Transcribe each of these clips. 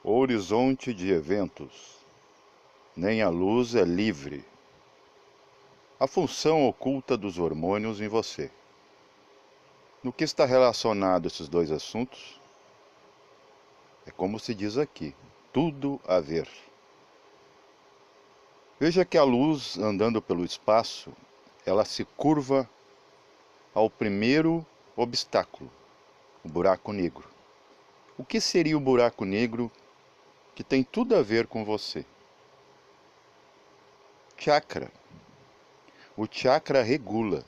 horizonte de eventos, nem a luz é livre. A função oculta dos hormônios em você. No que está relacionado esses dois assuntos, é como se diz aqui, tudo a ver. Veja que a luz, andando pelo espaço, ela se curva ao primeiro obstáculo, o buraco negro. O que seria o buraco negro que tem tudo a ver com você? Chakra. O chakra regula.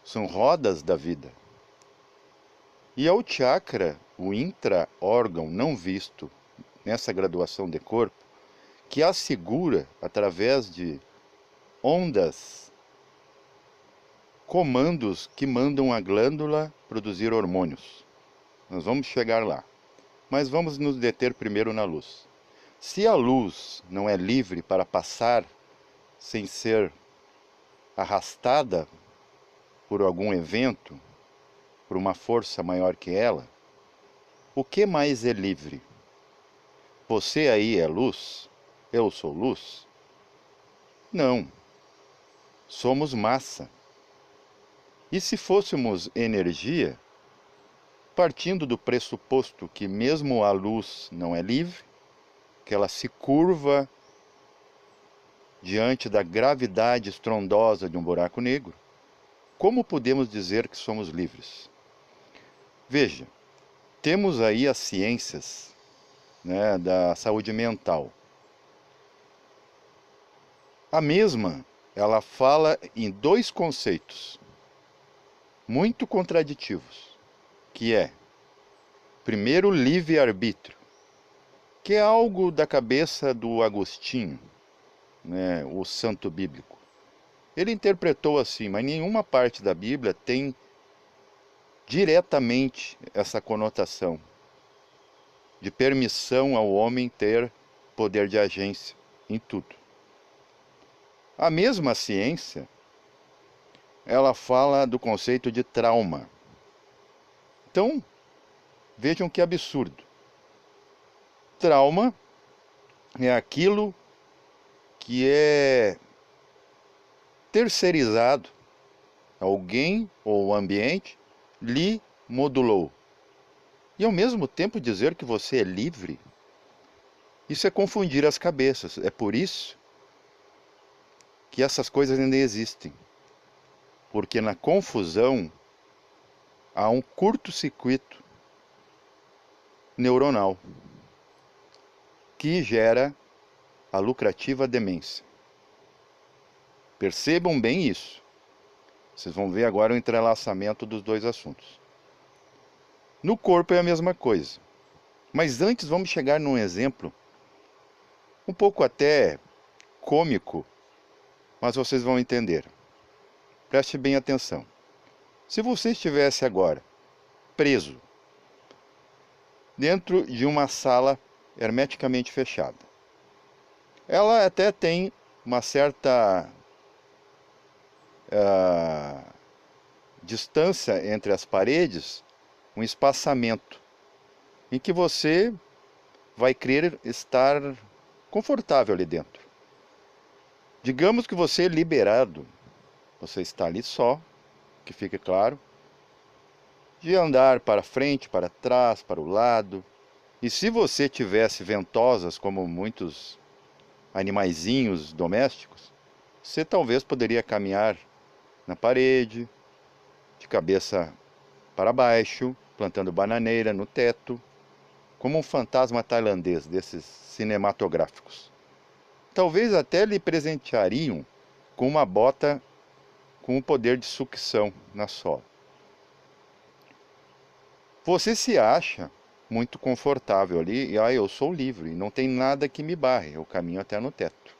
São rodas da vida. E é o chakra, o intra-órgão não visto nessa graduação de corpo, que assegura, através de ondas, comandos que mandam a glândula produzir hormônios. Nós vamos chegar lá. Mas vamos nos deter primeiro na luz. Se a luz não é livre para passar sem ser arrastada por algum evento, por uma força maior que ela, o que mais é livre? Você aí é luz? Eu sou luz? Não. Somos massa. E se fôssemos energia, partindo do pressuposto que mesmo a luz não é livre, que ela se curva diante da gravidade estrondosa de um buraco negro, como podemos dizer que somos livres? Veja, temos aí as ciências, né, da saúde mental. A mesma, ela fala em dois conceitos muito contraditivos, que é, primeiro, livre-arbítrio, que é algo da cabeça do Agostinho, né, o santo bíblico. Ele interpretou assim, mas nenhuma parte da Bíblia tem diretamente essa conotação de permissão ao homem ter poder de agência em tudo. A mesma ciência, ela fala do conceito de trauma. Então, vejam que absurdo. Trauma é aquilo que é terceirizado, alguém ou o ambiente lhe modulou. E ao mesmo tempo dizer que você é livre, isso é confundir as cabeças. É por isso que essas coisas ainda existem. Porque na confusão há um curto-circuito neuronal que gera a lucrativa demência. Percebam bem isso. Vocês vão ver agora o entrelaçamento dos dois assuntos. No corpo é a mesma coisa. Mas antes vamos chegar num exemplo um pouco até cômico, mas vocês vão entender. Preste bem atenção. Se você estivesse agora preso dentro de uma sala hermeticamente fechada, ela até tem uma certa distância entre as paredes, um espaçamento, em que você vai querer estar confortável ali dentro. Digamos que você é liberado, você está ali só, que fique claro, de andar para frente, para trás, para o lado. E se você tivesse ventosas, como muitos animaizinhos domésticos, você talvez poderia caminhar na parede, de cabeça para baixo, plantando bananeira no teto, como um fantasma tailandês desses cinematográficos. Talvez até lhe presenteariam com uma bota com o poder de sucção na sola. Você se acha muito confortável ali, e eu sou livre, não tem nada que me barre, eu caminho até no teto.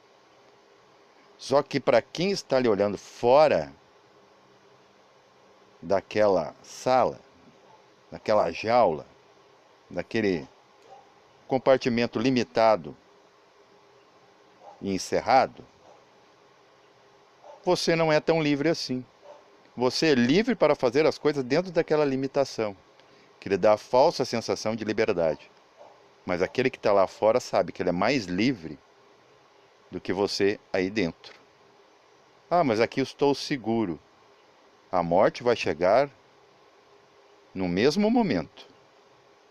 Só que para quem está lhe olhando fora daquela sala, daquela jaula, daquele compartimento limitado e encerrado, você não é tão livre assim. Você é livre para fazer as coisas dentro daquela limitação, que lhe dá a falsa sensação de liberdade. Mas aquele que está lá fora sabe que ele é mais livre do que você aí dentro. Ah, mas aqui eu estou seguro. A morte vai chegar no mesmo momento,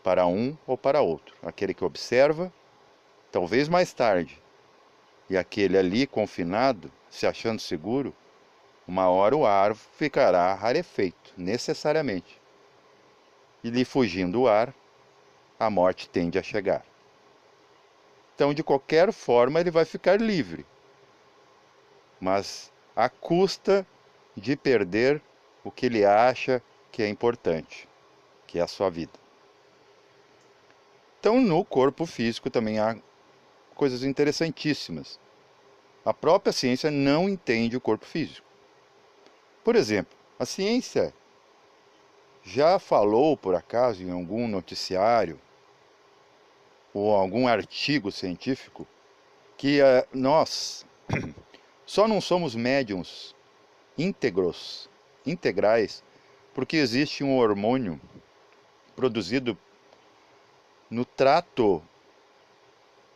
para um ou para outro. Aquele que observa, talvez mais tarde, e aquele ali confinado, se achando seguro, uma hora o ar ficará rarefeito, necessariamente. E lhe fugindo o ar, a morte tende a chegar. Então, de qualquer forma, ele vai ficar livre, mas à custa de perder o que ele acha que é importante, que é a sua vida. Então, no corpo físico também há coisas interessantíssimas. A própria ciência não entende o corpo físico. Por exemplo, a ciência já falou, por acaso, em algum noticiário ou algum artigo científico que nós só não somos médiums integrais, porque existe um hormônio produzido no trato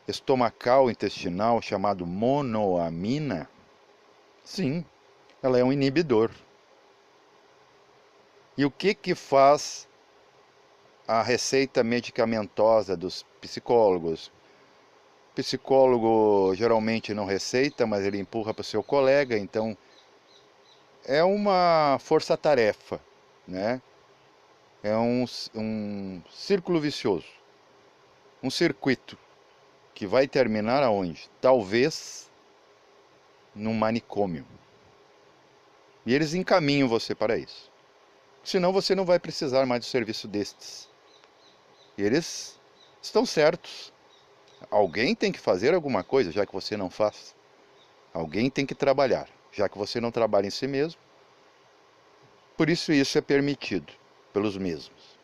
estomacal intestinal chamado monoamina. Sim, ela é um inibidor. E o que faz a receita medicamentosa dos psicólogos? O psicólogo geralmente não receita, mas ele empurra para o seu colega, então é uma força-tarefa, né? É um círculo vicioso, um circuito que vai terminar aonde? Talvez num manicômio. E eles encaminham você para isso. Senão você não vai precisar mais do serviço destes. E eles estão certos. Alguém tem que fazer alguma coisa, já que você não faz. Alguém tem que trabalhar, já que você não trabalha em si mesmo. Por isso é permitido pelos mesmos.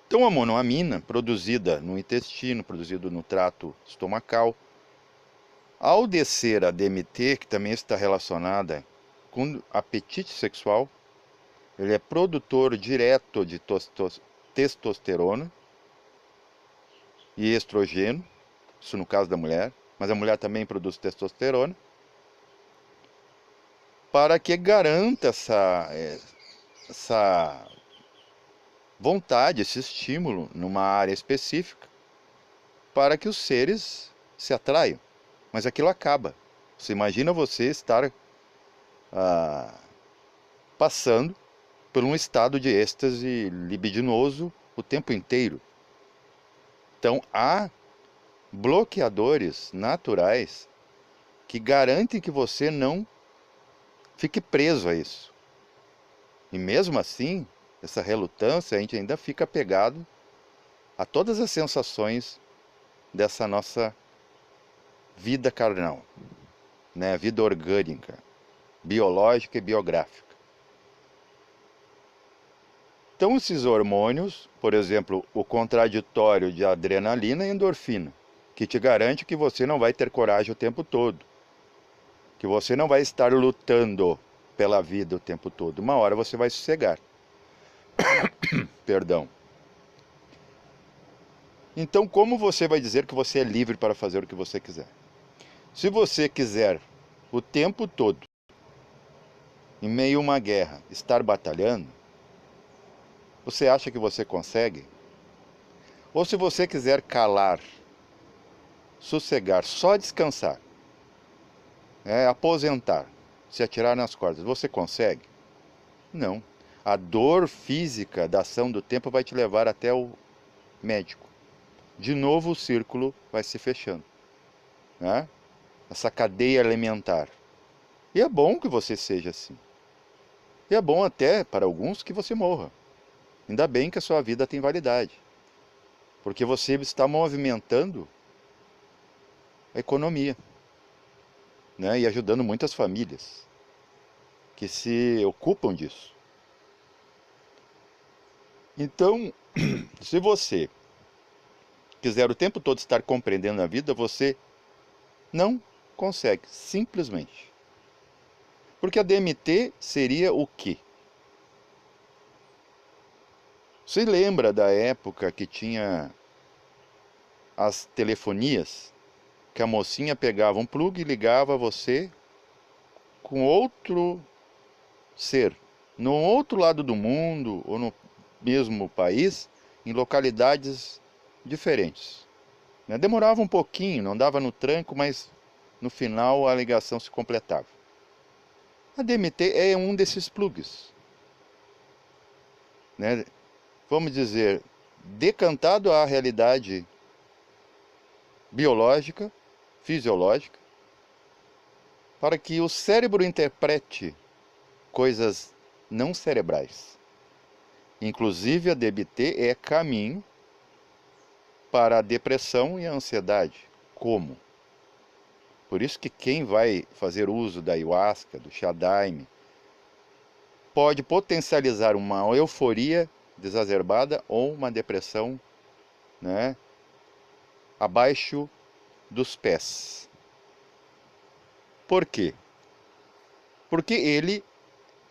Então a monoamina, produzida no intestino, produzida no trato estomacal, ao descer a DMT, que também está relacionada com apetite sexual, ele é produtor direto de testosterona e estrogênio, isso no caso da mulher, mas a mulher também produz testosterona, para que garanta essa vontade, esse estímulo numa área específica, para que os seres se atraiam. Mas aquilo acaba. Você imagina você estar passando por um estado de êxtase libidinoso o tempo inteiro. Então há bloqueadores naturais que garantem que você não fique preso a isso. E mesmo assim, essa relutância, a gente ainda fica apegado a todas as sensações dessa nossa vida carnal, né? Vida orgânica, biológica e biográfica. Então esses hormônios, por exemplo, o contraditório de adrenalina e endorfina, que te garante que você não vai ter coragem o tempo todo, que você não vai estar lutando pela vida o tempo todo. Uma hora você vai sossegar. Perdão. Então, como você vai dizer que você é livre para fazer o que você quiser? Se você quiser o tempo todo, em meio a uma guerra, estar batalhando, você acha que você consegue? Ou se você quiser calar, sossegar, só descansar, aposentar, se atirar nas cordas, você consegue? Não. A dor física da ação do tempo vai te levar até o médico. De novo o círculo vai se fechando, né? Essa cadeia alimentar. E é bom que você seja assim. E é bom até, para alguns, que você morra. Ainda bem que a sua vida tem validade. Porque você está movimentando a economia, né? E ajudando muitas famílias que se ocupam disso. Então, se você quiser o tempo todo estar compreendendo a vida, você não consegue, simplesmente. Porque a DMT seria o quê? Você lembra da época que tinha as telefonias, que a mocinha pegava um plug e ligava você com outro ser, no outro lado do mundo ou no mesmo país, em localidades diferentes. Né? Demorava um pouquinho, não dava no tranco, mas no final a ligação se completava. A DMT é um desses plugs, né? Vamos dizer, decantado à realidade biológica, fisiológica, para que o cérebro interprete coisas não cerebrais. Inclusive a DMT é caminho para a depressão e a ansiedade. Como? Por isso que quem vai fazer uso da ayahuasca, do chá daime, pode potencializar uma euforia desacerbada ou uma depressão, né, abaixo dos pés. Por quê? Porque ele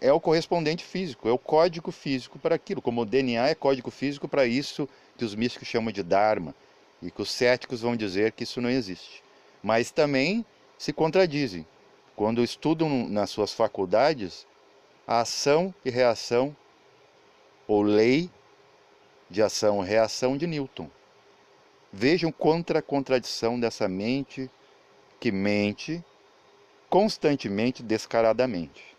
é o correspondente físico, é o código físico para aquilo, como o DNA é código físico para isso que os místicos chamam de Dharma, e que os céticos vão dizer que isso não existe. Mas também se contradizem. Quando estudam nas suas faculdades a ação e reação, ou lei de ação e reação de Newton. Vejam contra a contradição dessa mente que mente constantemente, descaradamente.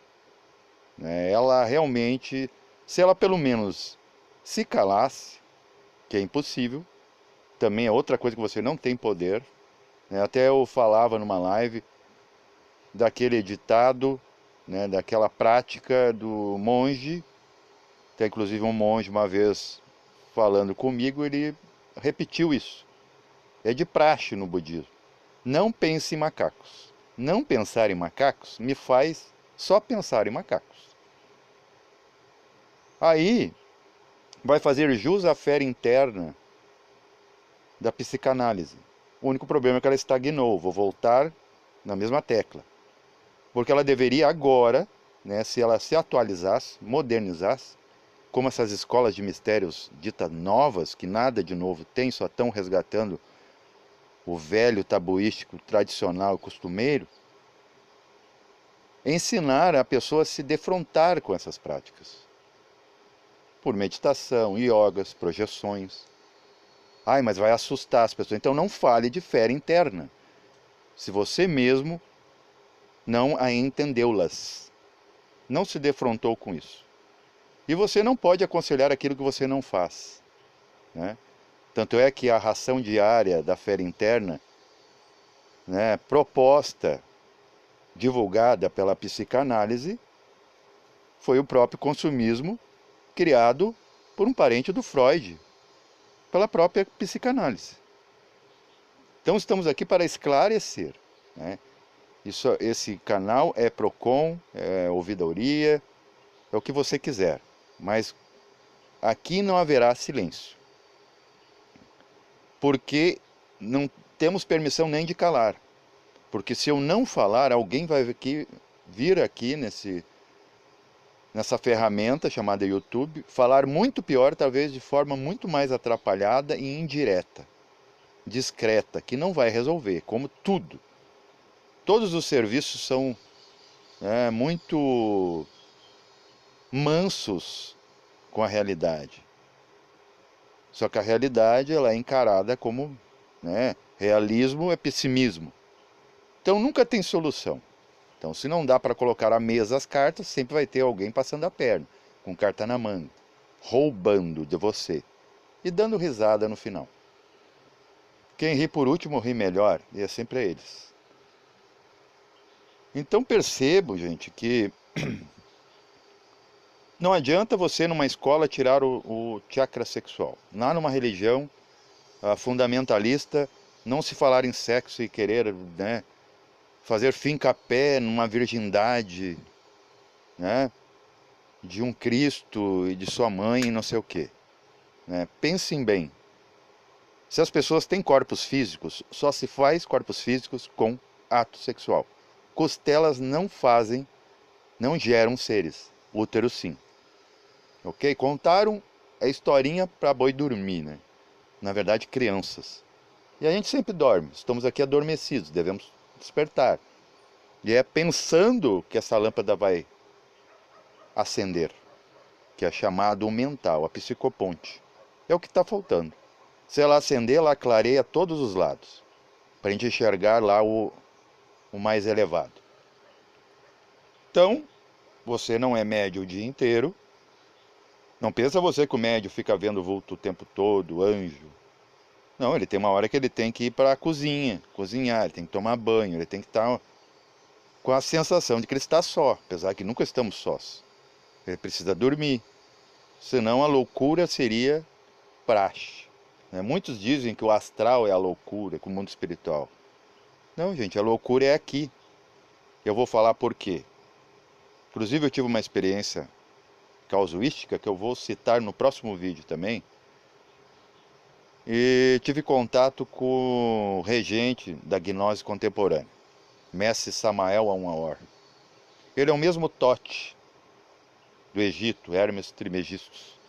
Ela realmente, se ela pelo menos se calasse, que é impossível, também é outra coisa que você não tem poder. Até eu falava numa live daquele ditado, daquela prática do monge. Tem inclusive um monge uma vez falando comigo, ele repetiu isso. É de praxe no budismo. Não pense em macacos. Não pensar em macacos me faz só pensar em macacos. Aí vai fazer jus à fé interna da psicanálise. O único problema é que ela estagnou. Vou voltar na mesma tecla. Porque ela deveria agora, se ela se atualizasse, modernizasse, como essas escolas de mistérios ditas novas, que nada de novo tem, só estão resgatando o velho tabuístico, tradicional, costumeiro, ensinar a pessoa a se defrontar com essas práticas. Por meditação, yogas, projeções. Ai, mas vai assustar as pessoas. Então não fale de fé interna, se você mesmo não a entendeu-las, não se defrontou com isso. E você não pode aconselhar aquilo que você não faz. Tanto é que a ração diária da fé interna, proposta, divulgada pela psicanálise, foi o próprio consumismo criado por um parente do Freud, pela própria psicanálise. Então estamos aqui para esclarecer. Esse canal é Procon, é ouvidoria, é o que você quiser, mas aqui não haverá silêncio, porque não temos permissão nem de calar, porque se eu não falar, alguém vai vir aqui nessa ferramenta chamada YouTube, falar muito pior, talvez de forma muito mais atrapalhada e indireta, discreta, que não vai resolver, como tudo. Todos os serviços são muito mansos com a realidade. Só que a realidade ela é encarada como realismo é pessimismo. Então nunca tem solução. Então se não dá para colocar à mesa as cartas, sempre vai ter alguém passando a perna, com carta na manga, roubando de você e dando risada no final. Quem ri por último ri melhor, e é sempre a eles. Então percebo, gente, que não adianta você numa escola tirar o chakra sexual. Lá numa religião fundamentalista, não se falar em sexo e querer fazer fim-capé numa virgindade de um Cristo e de sua mãe e não sei o quê. Pensem bem. Se as pessoas têm corpos físicos, só se faz corpos físicos com ato sexual. Costelas não fazem, não geram seres. Útero sim. Ok? Contaram a historinha para boi dormir, Na verdade, crianças. E a gente sempre dorme, estamos aqui adormecidos, devemos despertar. E é pensando que essa lâmpada vai acender, que é chamado o mental, a psicoponte. É o que está faltando. Se ela acender, ela clareia todos os lados, para a gente enxergar lá o mais elevado. Então, você não é médio o dia inteiro. Não pensa você que o médio fica vendo vulto o tempo todo, anjo. Não, ele tem uma hora que ele tem que ir para a cozinha, cozinhar, ele tem que tomar banho, ele tem que estar com a sensação de que ele está só, apesar que nunca estamos sós. Ele precisa dormir, senão a loucura seria praxe. Muitos dizem que o astral é a loucura, que o mundo espiritual. Não, gente, a loucura é aqui. Eu vou falar por quê. Inclusive eu tive uma experiência casuística que eu vou citar no próximo vídeo também. E tive contato com o regente da gnose contemporânea, Mestre Samael Aun-Weor. Ele é o mesmo Tote do Egito, Hermes Trismegistus.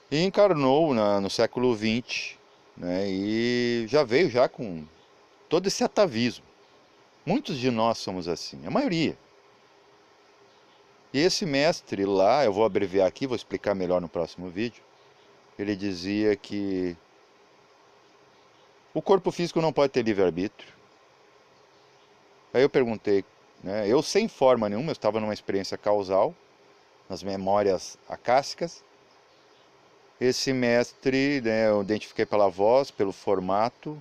E encarnou no século XX, né, e já veio já com todo esse atavismo. Muitos de nós somos assim, a maioria. E esse mestre lá, eu vou abreviar aqui, vou explicar melhor no próximo vídeo. Ele dizia que o corpo físico não pode ter livre-arbítrio. Aí eu perguntei, né, eu sem forma nenhuma, eu estava numa experiência causal, nas memórias acásticas. Esse mestre, né, eu identifiquei pela voz, pelo formato,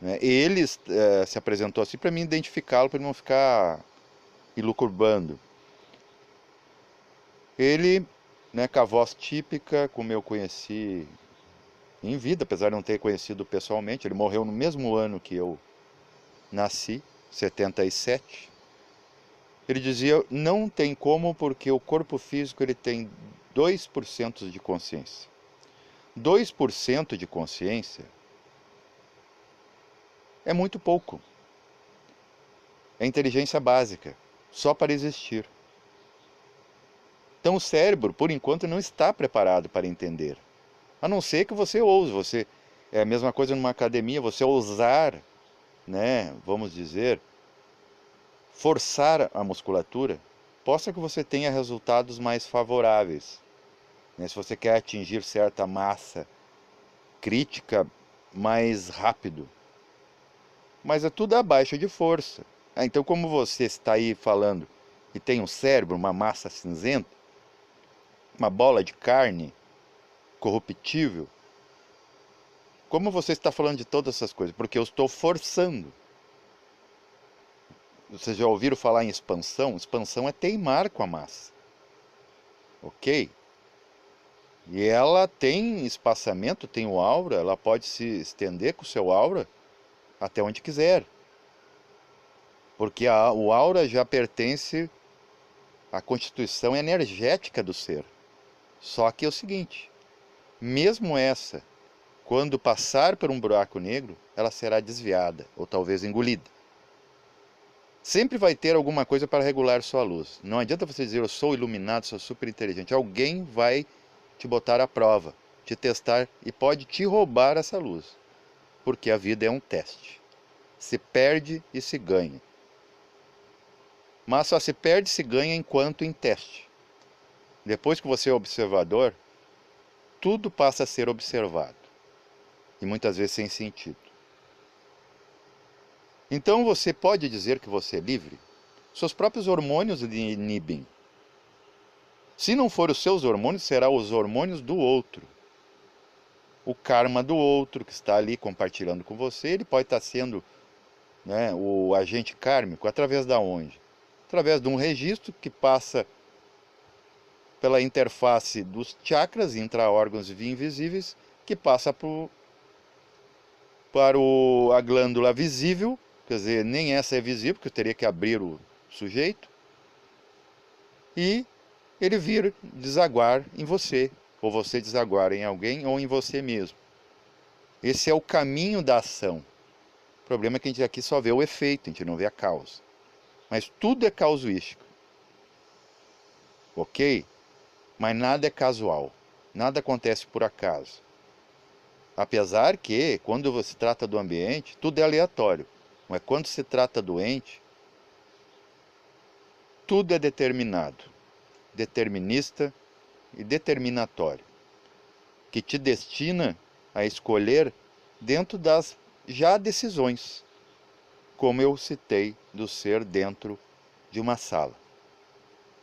né, ele se apresentou assim para mim identificá-lo, para não ficar ilucubrando. Ele, né, com a voz típica, como eu conheci em vida, apesar de não ter conhecido pessoalmente, ele morreu no mesmo ano que eu nasci, 77. Ele dizia, não tem como, porque o corpo físico ele tem 2% de consciência. 2% de consciência é muito pouco. É inteligência básica, só para existir. Então o cérebro, por enquanto, não está preparado para entender. A não ser que você ouse, é a mesma coisa numa academia, você ousar, né, vamos dizer, forçar a musculatura, possa que você tenha resultados mais favoráveis. Se você quer atingir certa massa crítica mais rápido. Mas é tudo abaixo de força. Então, como você está aí falando e tem um cérebro, uma massa cinzenta, uma bola de carne corruptível, como você está falando de todas essas coisas? Porque eu estou forçando. Vocês já ouviram falar em expansão? Expansão é teimar com a massa. Ok? E ela tem espaçamento, tem o aura, ela pode se estender com o seu aura até onde quiser. Porque o aura já pertence à constituição energética do ser. Só que é o seguinte, mesmo essa, quando passar por um buraco negro, ela será desviada, ou talvez engolida. Sempre vai ter alguma coisa para regular sua luz. Não adianta você dizer, eu sou iluminado, sou super inteligente. Alguém vai te botar à prova, te testar e pode te roubar essa luz. Porque a vida é um teste. Se perde e se ganha. Mas só se perde e se ganha enquanto em teste. Depois que você é observador, tudo passa a ser observado. E muitas vezes sem sentido. Então você pode dizer que você é livre? Seus próprios hormônios lhe inibem. Se não for os seus hormônios, será os hormônios do outro. O karma do outro que está ali compartilhando com você, ele pode estar sendo, né, o agente kármico através da onde? Através de um registro que passa pela interface dos chakras, intra-órgãos invisíveis, que passa para a glândula visível, quer dizer, nem essa é visível, porque eu teria que abrir o sujeito, e ele vir desaguar em você, ou você desaguar em alguém, ou em você mesmo. Esse é o caminho da ação. O problema é que a gente aqui só vê o efeito, a gente não vê a causa. Mas tudo é casuístico. Ok? Mas nada é casual. Nada acontece por acaso. Apesar que, quando se trata do ambiente, tudo é aleatório. Mas quando se trata do ente, tudo é determinado, determinista e determinatório, que te destina a escolher dentro das já decisões, como eu citei do ser dentro de uma sala.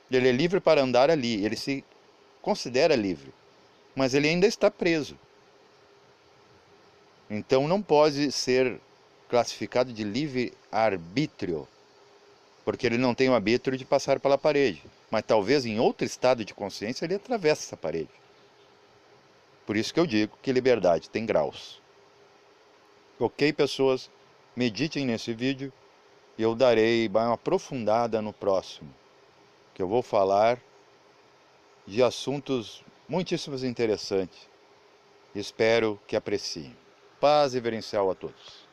Ele é livre para andar ali, ele se considera livre, mas ele ainda está preso. Então não pode ser classificado de livre-arbítrio, porque ele não tem o arbítrio de passar pela parede, mas talvez em outro estado de consciência ele atravesse essa parede. Por isso que eu digo que liberdade tem graus. Ok, pessoas? Meditem nesse vídeo e eu darei uma aprofundada no próximo, que eu vou falar de assuntos muitíssimos interessantes. Espero que apreciem. Paz reverencial a todos.